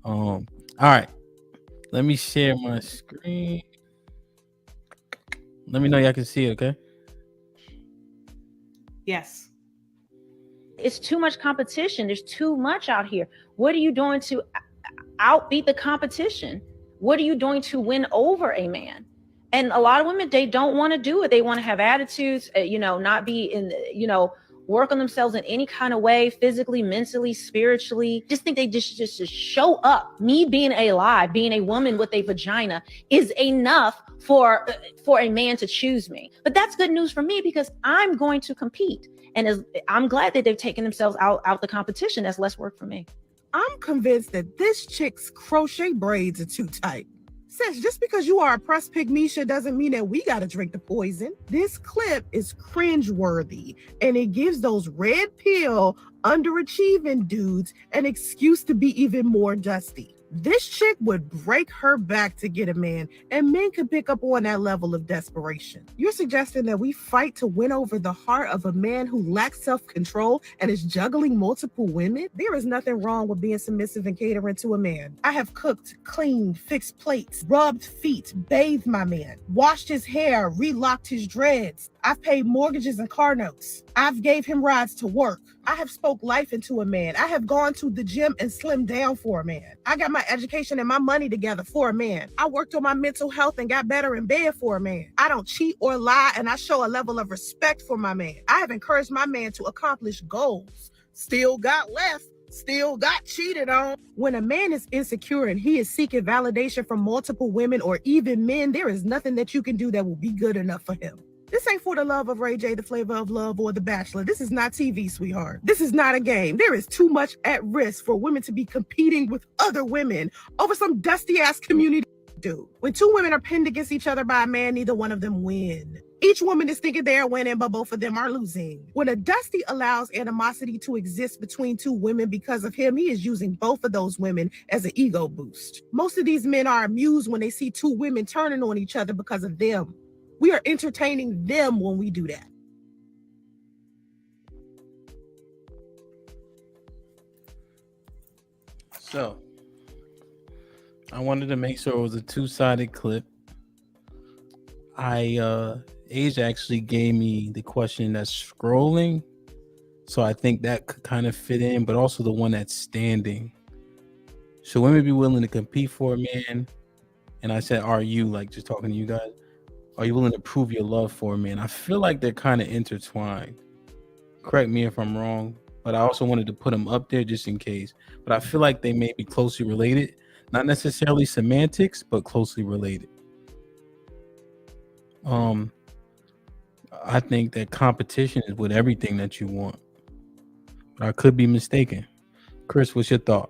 All right. Let me share my screen. Let me know y'all can see it, okay? Yes. It's too much competition. There's too much out here. What are you doing to outbeat the competition? What are you doing to win over a man? And a lot of women, they don't want to do it. They want to have attitudes, not be in, work on themselves in any kind of way, physically, mentally, spiritually. Just think they just show up. Me being alive, being a woman with a vagina is enough for a man to choose me. But that's good news for me because I'm going to compete. And I'm glad that they've taken themselves out the competition. That's less work for me. I'm convinced that this chick's crochet braids are too tight. Sis, just because you are a press pygmisha doesn't mean that we gotta drink the poison. This clip is cringeworthy, and it gives those red pill, underachieving dudes an excuse to be even more dusty. This chick would break her back to get a man, and men could pick up on that level of desperation. You're suggesting that we fight to win over the heart of a man who lacks self-control and is juggling multiple women? There is nothing wrong with being submissive and catering to a man. I have cooked, cleaned, fixed plates, rubbed feet, bathed my man, washed his hair, relocked his dreads. I've paid mortgages and car notes. I've gave him rides to work. I have spoke life into a man. I have gone to the gym and slimmed down for a man. I got my education and my money together for a man. I worked on my mental health and got better in bed for a man. I don't cheat or lie, and I show a level of respect for my man. I have encouraged my man to accomplish goals. Still got left. Still got cheated on. When a man is insecure and he is seeking validation from multiple women or even men, there is nothing that you can do that will be good enough for him. This ain't For the Love of Ray J, The Flavor of Love, or The Bachelor. This is not TV, sweetheart. This is not a game. There is too much at risk for women to be competing with other women over some dusty-ass community. Dude, when two women are pinned against each other by a man, neither one of them win. Each woman is thinking they're winning, but both of them are losing. When a dusty allows animosity to exist between two women because of him, he is using both of those women as an ego boost. Most of these men are amused when they see two women turning on each other because of them. We are entertaining them when we do that. So, I wanted to make sure it was a two-sided clip. Age actually gave me the question that's scrolling, so I think that could kind of fit in, but also the one that's standing. Should women be willing to compete for a man? And I said, are you, like just talking to you guys, are you willing to prove your love for a man? I feel like they're kind of intertwined. Correct me if I'm wrong, but I also wanted to put them up there just in case. But I feel like they may be closely related. Not necessarily semantics, but closely related. I think that competition is with everything that you want. But I could be mistaken. Chris, what's your thought?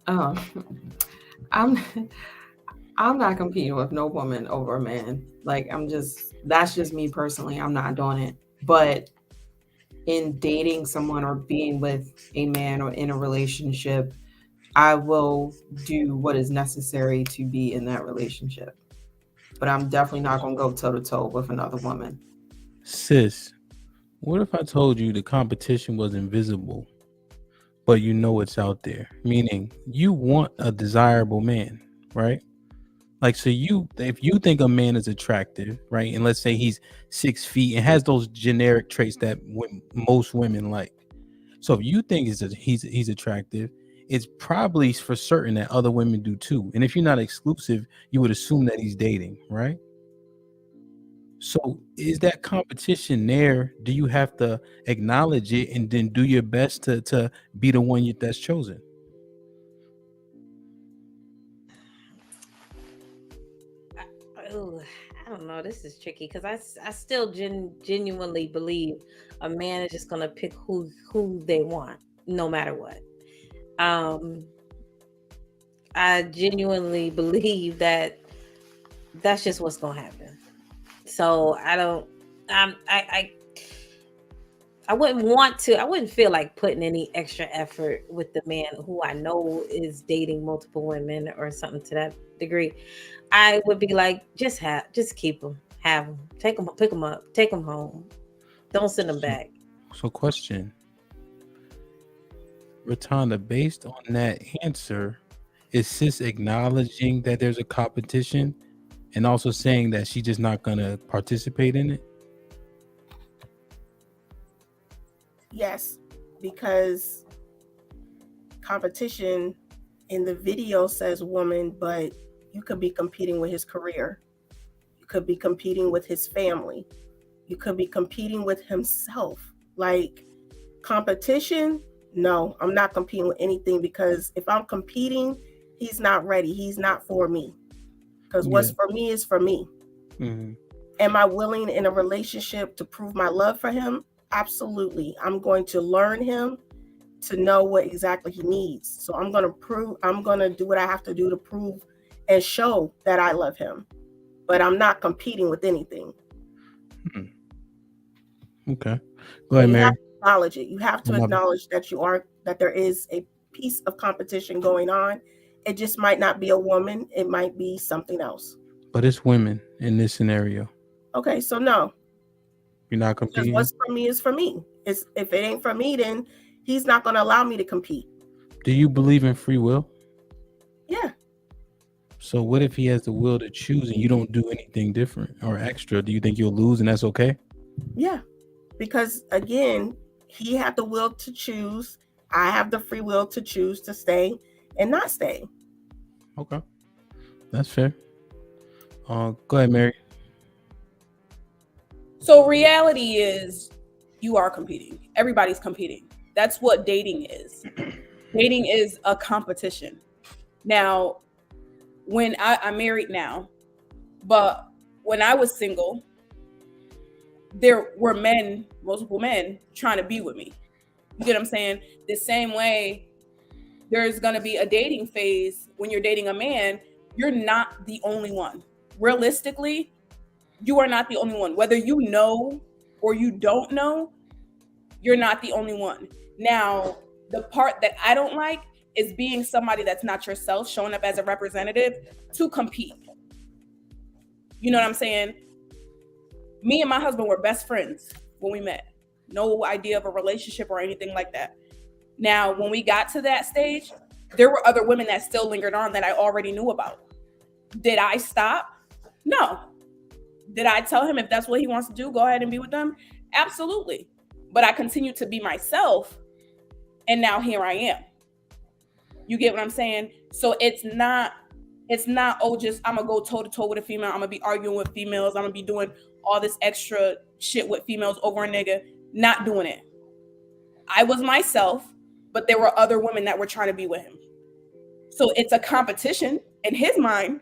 I'm not competing with no woman over a man. Like, that's just me personally. I'm not doing it. But in dating someone or being with a man or in a relationship, I will do what is necessary to be in that relationship. But I'm definitely not going to go toe to toe with another woman. Sis, what if I told you the competition was invisible, but you know it's out there? Meaning you want a desirable man, right? Like, so if you think a man is attractive, right? And let's say he's 6 feet and has those generic traits that most women like. So if you think he's attractive, it's probably for certain that other women do too. And if you're not exclusive, you would assume that he's dating, right? So is that competition there? Do you have to acknowledge it and then do your best to be the one that's chosen? I don't know. This is tricky because I still genuinely believe a man is just gonna pick who they want, no matter what. I genuinely believe that that's just what's gonna happen. So I wouldn't feel like putting any extra effort with the man who I know is dating multiple women or something to that degree. I would be like, just keep them, have them, take them, pick them up, take them home. Don't send them back. So question. Rotunda, based on that answer, is sis acknowledging that there's a competition and also saying that she's just not gonna participate in it? Yes, because competition in the video says woman, but you could be competing with his career. You could be competing with his family. You could be competing with himself. Like, competition, no, I'm not competing with anything, because if I'm competing, he's not ready. He's not for me. Because what's for me is for me. Mm-hmm. Am I willing in a relationship to prove my love for him? Absolutely. I'm going to learn him to know what exactly he needs. So I'm going to do what I have to do to prove and show that I love him. But I'm not competing with anything. Okay. Go ahead, You Mary. have to acknowledge it. You have to acknowledge that there is a piece of competition going on. It just might not be a woman. It might be something else. But it's women in this scenario. Okay, so no. You're not competing? What's for me is for me. If it ain't for me, then he's not going to allow me to compete. Do you believe in free will? Yeah. So what if he has the will to choose and you don't do anything different or extra? Do you think you'll lose and that's okay? Yeah. Because again, he had the will to choose. I have the free will to choose to stay and not stay. Okay. That's fair. Go ahead, Mary. So reality is you are competing. Everybody's competing. That's what dating is. Dating is a competition. Now, when I'm married now, but when I was single, there were multiple men trying to be with me. You get what I'm saying? The same way there's going to be a dating phase when you're dating a man, you're not the only one. Realistically, you are not the only one. Whether you know or you don't know, you're not the only one. Now, the part that I don't like is being somebody that's not yourself, showing up as a representative to compete. You know what I'm saying? Me and my husband were best friends when we met. No idea of a relationship or anything like that. Now, when we got to that stage, there were other women that still lingered on that I already knew about. Did I stop? No. Did I tell him if that's what he wants to do, go ahead and be with them? Absolutely. But I continued to be myself, and now here I am. You get what I'm saying? So it's not, just I'm gonna go toe to toe with a female, I'm gonna be arguing with females, I'm gonna be doing all this extra shit with females over a nigga. Not doing it. I was myself, but there were other women that were trying to be with him. So it's a competition in his mind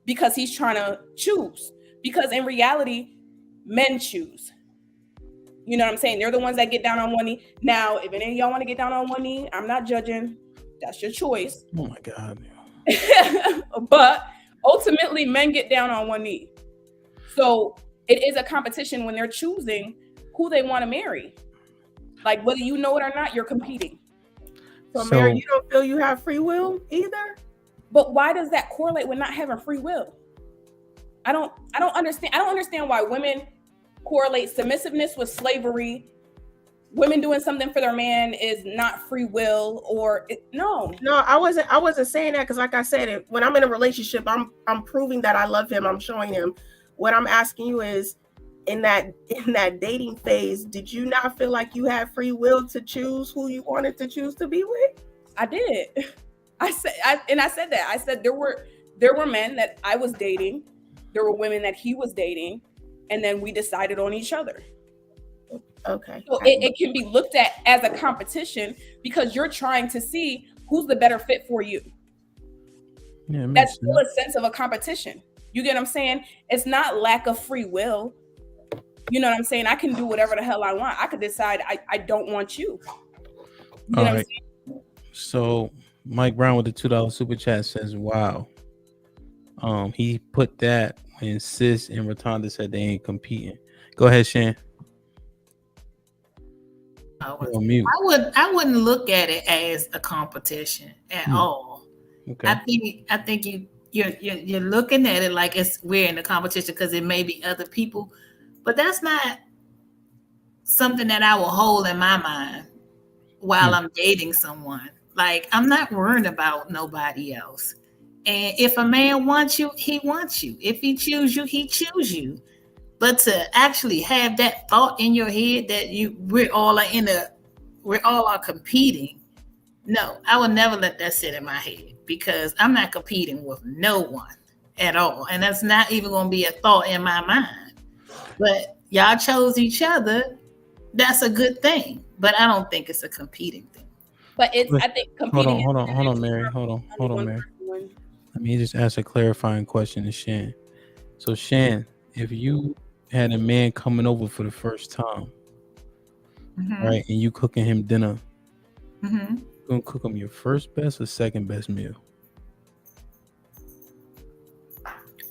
because he's trying to choose. Because in reality, men choose. You know what I'm saying? They're the ones that get down on one knee. Now, if any of y'all want to get down on one knee, I'm not judging. That's your choice. Oh my God. But ultimately, men get down on one knee. So it is a competition when they're choosing who they want to marry. Like, whether you know it or not, you're competing. So Mary, you don't feel you have free will either? But why does that correlate with not having free will? I don't understand. I don't understand why women correlate submissiveness with slavery. Women doing something for their man is not free will, or no. No, I wasn't saying that, because like I said, when I'm in a relationship, I'm proving that I love him. I'm showing him. What I'm asking you is, in that dating phase, did you not feel like you had free will to choose who you wanted to choose to be with? I did. I said that. I said there were men that I was dating. There were women that he was dating, and then we decided on each other. Okay. So it can be looked at as a competition because you're trying to see who's the better fit for you. Yeah, that's still a sense of a competition. You get what I'm saying? It's not lack of free will. You know what I'm saying? I can do whatever the hell I want. I could decide I don't want you. All right. So Mike Brown with the $2 super chat says, wow. He put that when Sis and Rotunda said they ain't competing. Go ahead, Shan. I wouldn't look at it as a competition at all. Okay. I think you're looking at it like we're in a competition because it may be other people, but that's not something that I will hold in my mind while I'm dating someone. Like, I'm not worried about nobody else. And if a man wants you, he wants you. If he choose you, he choose you. But to actually have that thought in your head that we're all are competing. No, I would never let that sit in my head, because I'm not competing with no one at all. And that's not even going to be a thought in my mind. But y'all chose each other. That's a good thing. But I don't think it's a competing thing. But I think competing. Hold on, Mary. Hold on, Mary. Let me just ask a clarifying question to Shan. So, Shan, if you had a man coming over for the first time, right, and you cooking him dinner, you gonna cook him your first best or second best meal?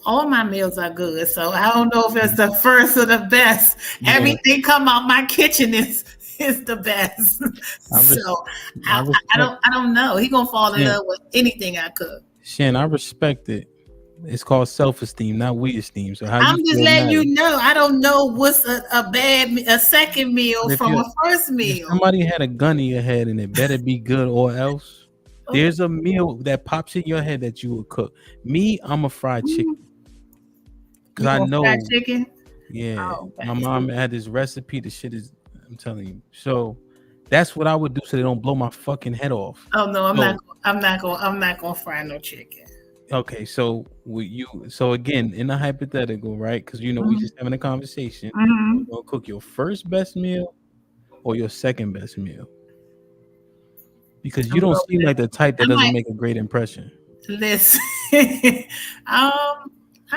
All my meals are good, so I don't know if it's the first or the best. Yeah. Everything come out my kitchen is the best. I don't know. He gonna fall in love with anything I cook. Shan, I respect it. It's called self-esteem, not we-esteem. So I'm just letting you know. I don't know what's a second meal from a first meal. If somebody had a gun in your head and it better be good or else, there's a meal that pops in your head that you would cook. Me, I'm a fried chicken. Because I know fried chicken? Yeah. My mom had this recipe. The shit is, I'm telling you. So that's what I would do so they don't blow my fucking head off. Oh no, I'm not gonna fry no chicken. Okay, so again, in the hypothetical, right? Because we just having a conversation. You're gonna cook your first best meal or your second best meal? Because you don't seem like the type that doesn't make a great impression. Listen, I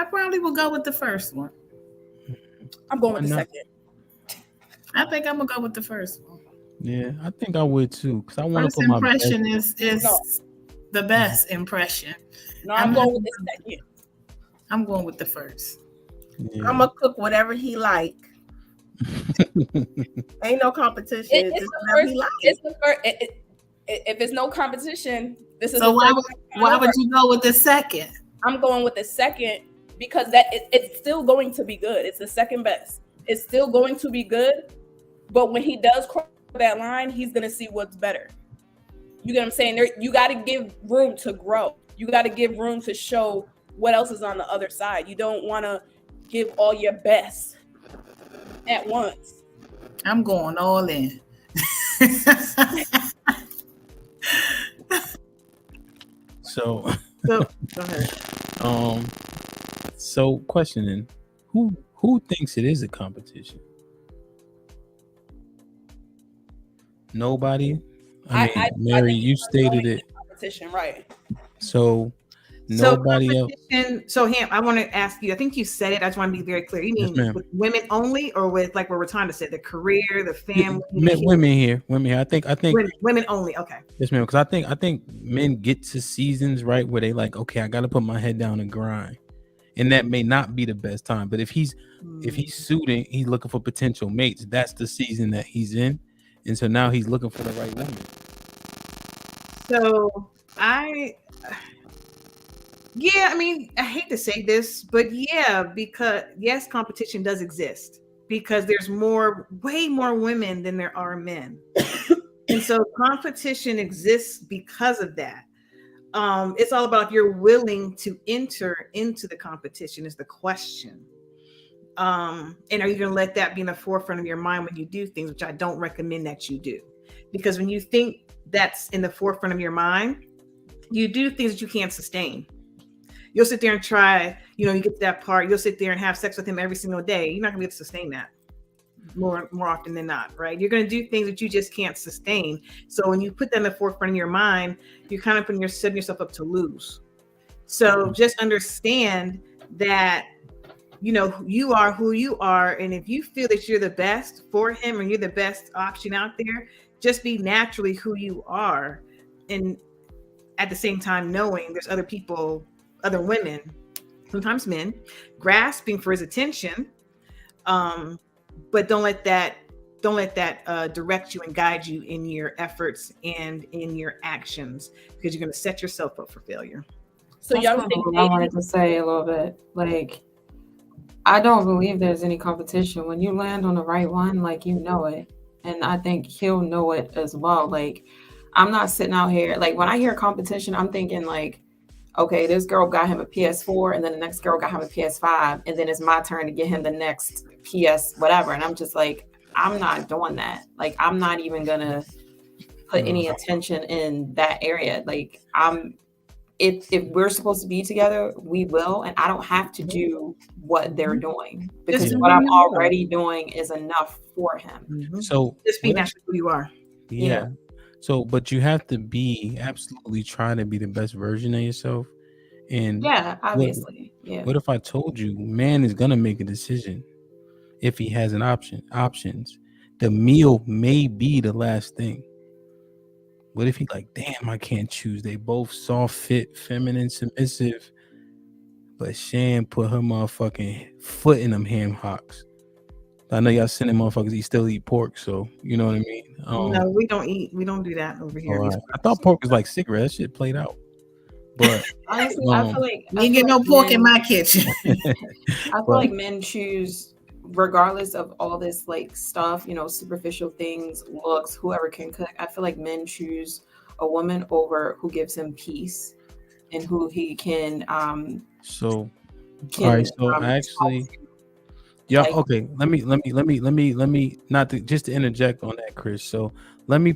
probably will go with the first one. I'm going with the second. I think I'm gonna go with the first one. Yeah, I think I would too, because I want to put my first impression is the best impression. No, I'm going with the second. I'm going with the first. Yeah. I'm gonna cook whatever he like. Ain't no competition. It's the first. It's the first. If it's no competition, this is. So why would you go with the second? I'm going with the second because it's still going to be good. It's the second best. It's still going to be good, but when he does cross that line, he's gonna see what's better. You get what I'm saying? You got to give room to grow. You got to give room to show what else is on the other side. You don't want to give all your best at once. I'm going all in. So go ahead. So questioning, who thinks it is a competition? Nobody. I mean, Mary, you stated it. Competition, right? So nobody else. So Ham, I want to ask you. I think you said it. I just want to be very clear. You mean with women only, or with like what Rotunda said, the career, the family? Women here. I think women only. Okay. Yes, ma'am. Because I think men get to seasons right where they like, okay, I got to put my head down and grind, and that may not be the best time. But if he's suiting, he's looking for potential mates. That's the season that he's in, and so now he's looking for the right woman. So I mean, I hate to say this, but because yes, competition does exist because there's way more women than there are men. And so competition exists because of that. It's all about if you're willing to enter into the competition is the question. And are you going to let that be in the forefront of your mind when you do things, which I don't recommend that you do. Because when you think that's in the forefront of your mind, you do things that you can't sustain. You'll sit there and try, you get to that part, you'll sit there and have sex with him every single day. You're not gonna be able to sustain that more often than not, right? You're gonna do things that you just can't sustain. So when you put that in the forefront of your mind, you're kind of setting yourself up to lose. So just understand that, you are who you are. And if you feel that you're the best for him or you're the best option out there, just be naturally who you are. And at the same time, knowing there's other people, other women, sometimes men, grasping for his attention, but don't let that direct you and guide you in your efforts and in your actions, because you're going to set yourself up for failure. So y'all think I wanted to say a little bit, like, I don't believe there's any competition when you land on the right one, like, it, and I think he'll know it as well. Like, I'm not sitting out here, like, when I hear competition, I'm thinking like, okay, this girl got him a PS4, and then the next girl got him a PS5, and then it's my turn to get him the next PS whatever. And I'm just like, I'm not doing that. Like, I'm not even gonna put any attention in that area. Like, if we're supposed to be together, we will, and I don't have to do what they're doing, because Just what be I'm you. already doing is enough for him. So Just be what if- naturally who you are. yeah. So, but you have to be absolutely trying to be the best version of yourself. And Yeah, what, obviously. Yeah. what if I told you, man is gonna make a decision if he has an options. The meal may be the last thing. What if he like, damn, I can't choose. They both soft, fit, feminine, submissive, but Shan put her motherfucking foot in them ham hocks. I know y'all sending motherfuckers still eat pork, so you know what I mean. No, we don't do that over here. All right. I thought pork was like cigarette. That shit played out. But Honestly, I feel like You ain't get no pork in my kitchen. I feel like men choose, regardless of all this like stuff, superficial things, looks, whoever can cook. I feel like men choose a woman over who gives him peace and who he can so all right. So actually, talk to. yeah. Like- Okay. Let me not to, just to interject on that, Chris. So let me